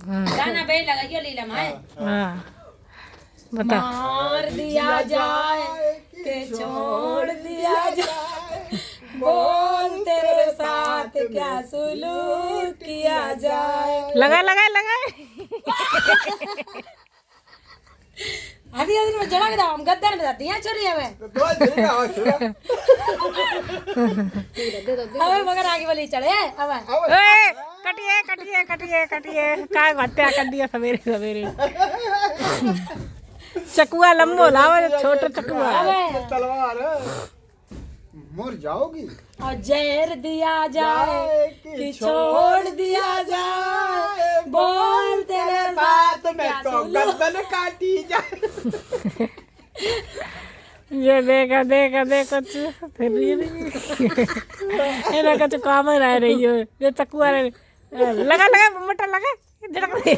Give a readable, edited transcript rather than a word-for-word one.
गाना बे लगाइयो लीला माए। हाँ बता। मार दिया जाए के छोड़ दिया जाए, बोल तेरे साथ क्या सुलूक किया जाए। लगा लगा लगा। आधी आधी में जड़ा के दाम गद्दर में दाती हैं चोरी हवे। हवे मगर आगे वाली चढ़े हवे। ओए कटिए कटिए कटिए कटिए काय हत्या कर दिया सवेरे सवेरे। चकुआ लंबो लाओ छोटा चकुआ। तलवार मर जाओगी। और जहर दिया जाए कि छोड़ दिया जाए, बोल तेरे साथ में तो गर्दन काटी जाए। ये देखा देखा देखा फिर ये ना कुछ काम रह रही हो ये चकुआ लगा लगा मटर लगा झड़क दे।